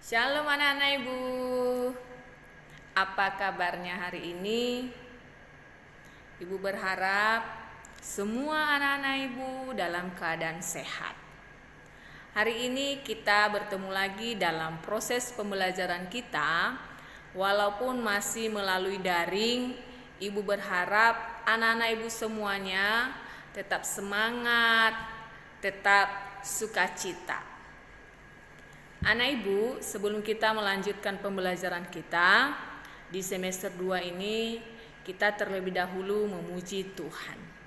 Shalom anak-anak ibu. Apa kabarnya hari ini? Ibu berharap semua anak-anak ibu dalam keadaan sehat. Hari ini kita bertemu lagi dalam proses pembelajaran kita. Walaupun masih melalui daring, ibu berharap anak-anak ibu semuanya tetap semangat, tetap sukacita. Anak ibu, sebelum kita melanjutkan pembelajaran kita di semester 2 ini, kita terlebih dahulu memuji Tuhan.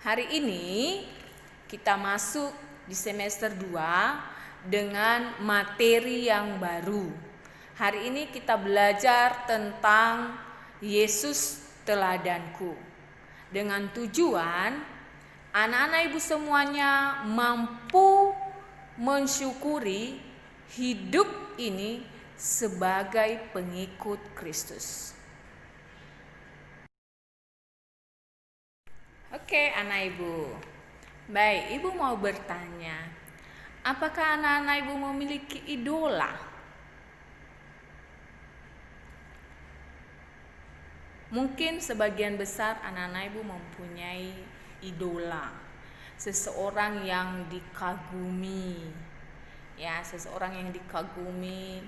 Hari ini kita masuk di semester 2 dengan materi yang baru. Hari ini kita belajar tentang Yesus teladanku. Dengan tujuan anak-anak ibu semuanya mampu mensyukuri hidup ini sebagai pengikut Kristus. Oke, anak ibu. Baik, ibu mau bertanya, apakah anak-anak ibu memiliki idola? Mungkin sebagian besar anak-anak ibu mempunyai idola, seseorang yang dikagumi, ya, seseorang yang dikagumi,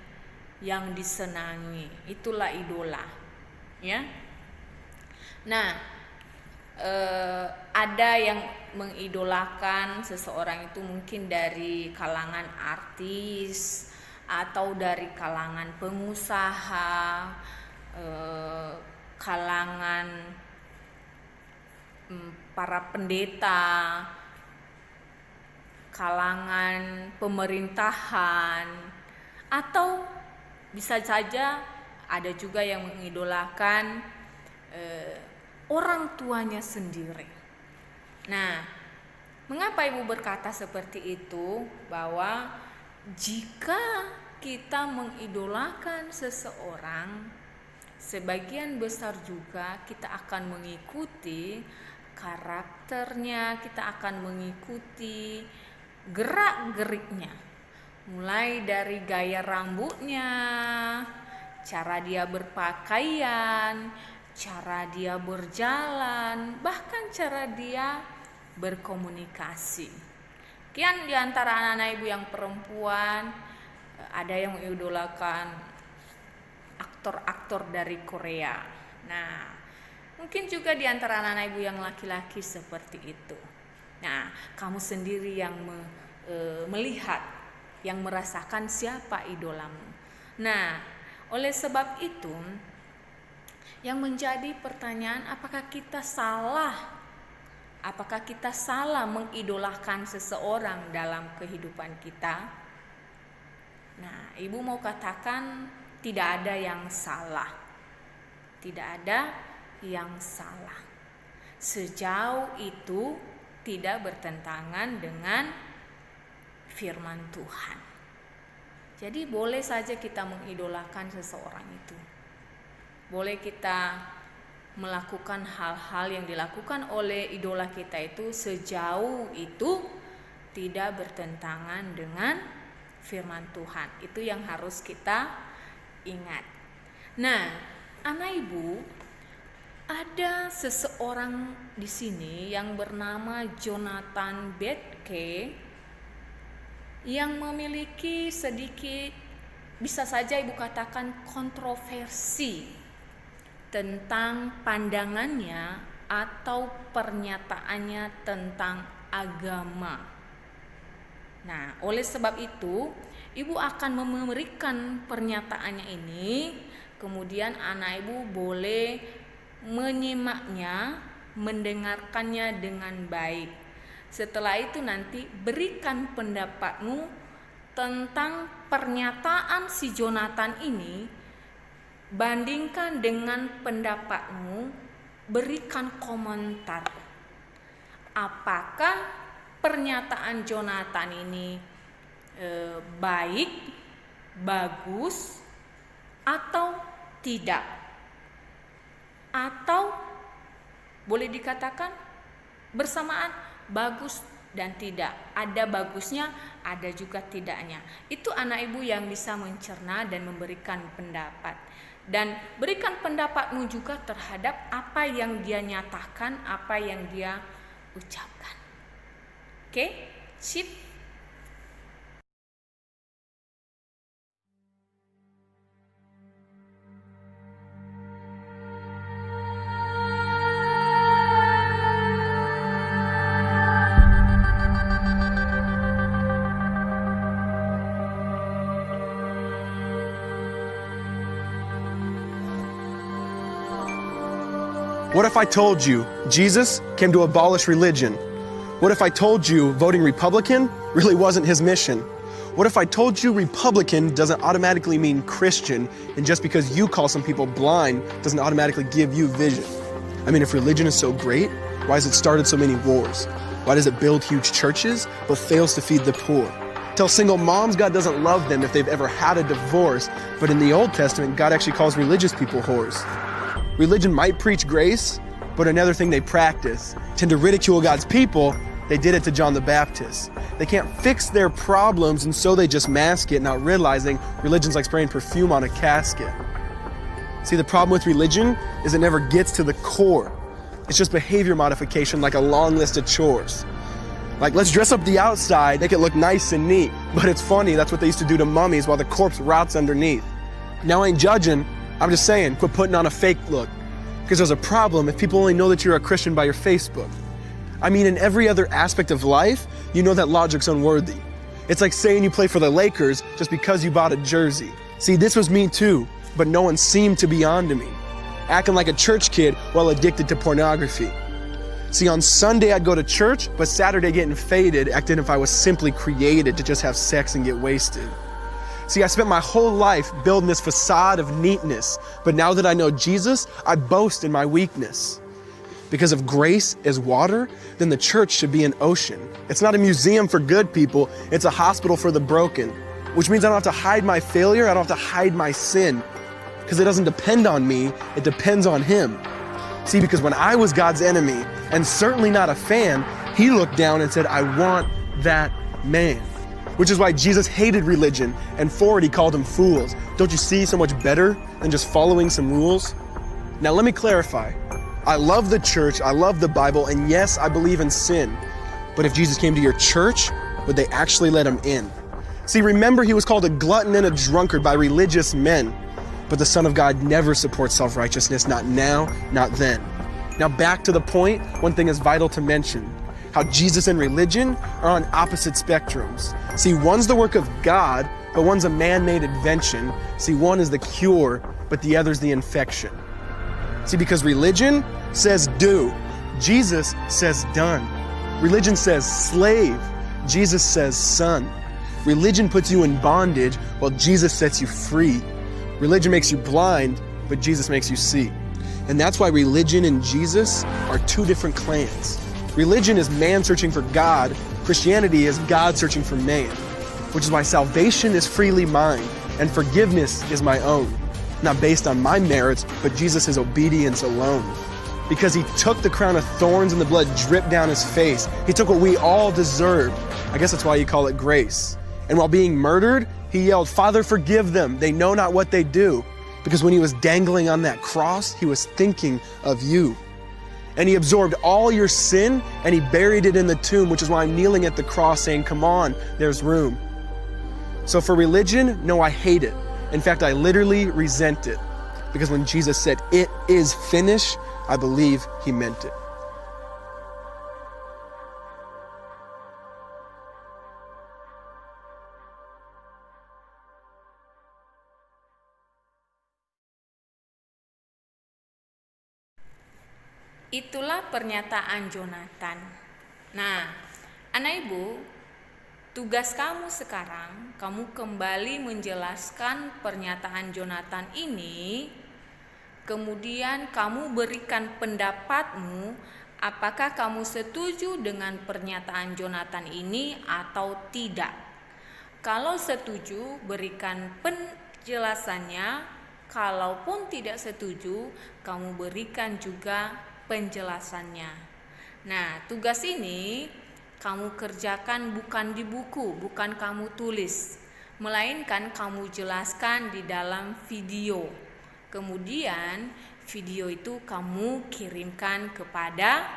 yang disenangi, itulah idola, ya. Nah, ada yang mengidolakan seseorang itu mungkin dari kalangan artis atau dari kalangan pengusaha, kalangan para pendeta, kalangan pemerintahan, atau bisa saja ada juga yang mengidolakan orang tuanya sendiri. Nah, mengapa Ibu berkata seperti itu? Bahwa jika kita mengidolakan seseorang, sebagian besar juga kita akan mengikuti karakternya, kita akan mengikuti gerak-geriknya, mulai dari gaya rambutnya, cara dia berpakaian, cara dia berjalan, bahkan cara dia berkomunikasi. Kian di antara anak-anak Ibu yang perempuan, ada yang mengidolakan aktor-aktor dari Korea. Nah, mungkin juga di antara anak-anak Ibu yang laki-laki seperti itu. Nah, kamu sendiri yang melihat, yang merasakan siapa idolamu. Nah, oleh sebab itu, yang menjadi pertanyaan, apakah kita salah? Apakah kita salah mengidolakan seseorang dalam kehidupan kita? Nah, Ibu mau katakan tidak ada yang salah. Tidak ada yang salah. Sejauh itu tidak bertentangan dengan firman Tuhan. Jadi boleh saja kita mengidolakan seseorang itu. Boleh kita melakukan hal-hal yang dilakukan oleh idola kita itu sejauh itu tidak bertentangan dengan firman Tuhan. Itu yang harus kita ingat. Nah, anak Ibu, ada seseorang di sini yang bernama Jonathan Bethke yang memiliki sedikit, bisa saja Ibu katakan, kontroversi tentang pandangannya atau pernyataannya tentang agama. Nah, oleh sebab itu, Ibu akan memberikan pernyataannya ini, kemudian anak Ibu boleh menyimaknya, mendengarkannya dengan baik. Setelah itu nanti berikan pendapatmu tentang pernyataan si Jonathan ini. Bandingkan dengan pendapatmu, berikan komentar. Apakah pernyataan Jonathan ini baik, bagus, atau tidak? Atau boleh dikatakan bersamaan bagus dan tidak. Ada bagusnya, ada juga tidaknya. Itu anak Ibu yang bisa mencerna dan memberikan pendapat. Dan berikan pendapatmu juga terhadap apa yang dia nyatakan, apa yang dia ucapkan. Oke, sip. What if I told you Jesus came to abolish religion? What if I told you voting Republican really wasn't his mission? What if I told you Republican doesn't automatically mean Christian, and just because you call some people blind doesn't automatically give you vision? I mean, if religion is so great, why has it started so many wars? Why does it build huge churches but fails to feed the poor? Tell single moms God doesn't love them if they've ever had a divorce, but in the Old Testament, God actually calls religious people whores. Religion might preach grace, but another thing they practice, tend to ridicule God's people. They did it to John the Baptist. They can't fix their problems, and so they just mask it, not realizing religion's like spraying perfume on a casket. See, the problem with religion is it never gets to the core. It's just behavior modification, like a long list of chores. Like, let's dress up the outside, make it look nice and neat. But it's funny, that's what they used to do to mummies while the corpse rots underneath. Now, I ain't judging, I'm just saying, quit putting on a fake look. Because there's a problem if people only know that you're a Christian by your Facebook. I mean, in every other aspect of life, you know that logic's unworthy. It's like saying you play for the Lakers just because you bought a jersey. See, this was me too, but no one seemed to be on to me. Acting like a church kid while addicted to pornography. See, on Sunday I'd go to church, but Saturday getting faded, acting if I was simply created to just have sex and get wasted. See, I spent my whole life building this facade of neatness, but now that I know Jesus, I boast in my weakness. Because if grace is water, then the church should be an ocean. It's not a museum for good people, it's a hospital for the broken. Which means I don't have to hide my failure, I don't have to hide my sin. Because it doesn't depend on me, it depends on Him. See, because when I was God's enemy, and certainly not a fan, He looked down and said, I want that man. Which is why Jesus hated religion, and for it He called them fools. Don't you see so much better than just following some rules? Now let me clarify. I love the church, I love the Bible, and yes, I believe in sin. But if Jesus came to your church, would they actually let Him in? See, remember He was called a glutton and a drunkard by religious men. But the Son of God never supports self-righteousness, not now, not then. Now back to the point, one thing is vital to mention. How Jesus and religion are on opposite spectrums. See, one's the work of God, but one's a man-made invention. See, one is the cure, but the other's the infection. See, because religion says do, Jesus says done. Religion says slave, Jesus says son. Religion puts you in bondage, while Jesus sets you free. Religion makes you blind, but Jesus makes you see. And that's why religion and Jesus are two different clans. Religion is man searching for God, Christianity is God searching for man. Which is why salvation is freely mine, and forgiveness is my own. Not based on my merits, but Jesus' obedience alone. Because He took the crown of thorns and the blood dripped down His face. He took what we all deserved. I guess that's why you call it grace. And while being murdered, He yelled, Father, forgive them. They know not what they do. Because when He was dangling on that cross, He was thinking of you. And He absorbed all your sin and He buried it in the tomb, which is why I'm kneeling at the cross saying, come on, there's room. So for religion, no, I hate it. In fact, I literally resent it. Because when Jesus said, it is finished, I believe He meant it. Itulah pernyataan Jonathan. Nah, anak ibu, tugas kamu sekarang, kamu kembali menjelaskan pernyataan Jonathan ini, kemudian kamu berikan pendapatmu, apakah kamu setuju dengan pernyataan Jonathan ini atau tidak. Kalau setuju, berikan penjelasannya. Kalaupun tidak setuju, kamu berikan juga penjelasannya. Nah, tugas ini kamu kerjakan bukan di buku, bukan kamu tulis, melainkan kamu jelaskan di dalam video. Kemudian video itu kamu kirimkan kepada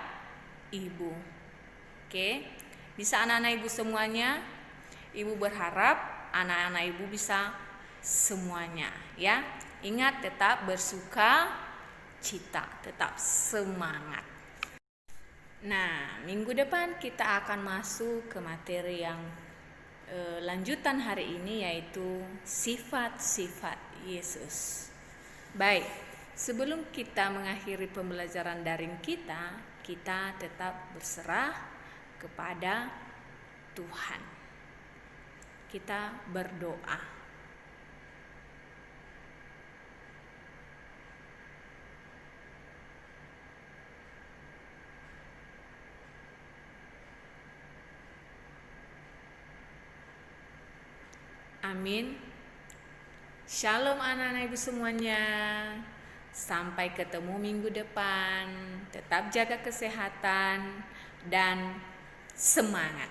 ibu. Oke, bisa anak-anak ibu semuanya? Ibu berharap anak-anak ibu bisa semuanya, ya. Ingat, tetap bersuka cita, tetap semangat. Nah, minggu depan kita akan masuk ke materi yang lanjutan hari ini, yaitu sifat-sifat Yesus. Baik, sebelum kita mengakhiri pembelajaran daring kita, kita tetap berserah kepada Tuhan. Kita berdoa. Amin. Shalom anak-anak ibu semuanya. Sampai ketemu minggu depan. Tetap jaga kesehatan dan semangat.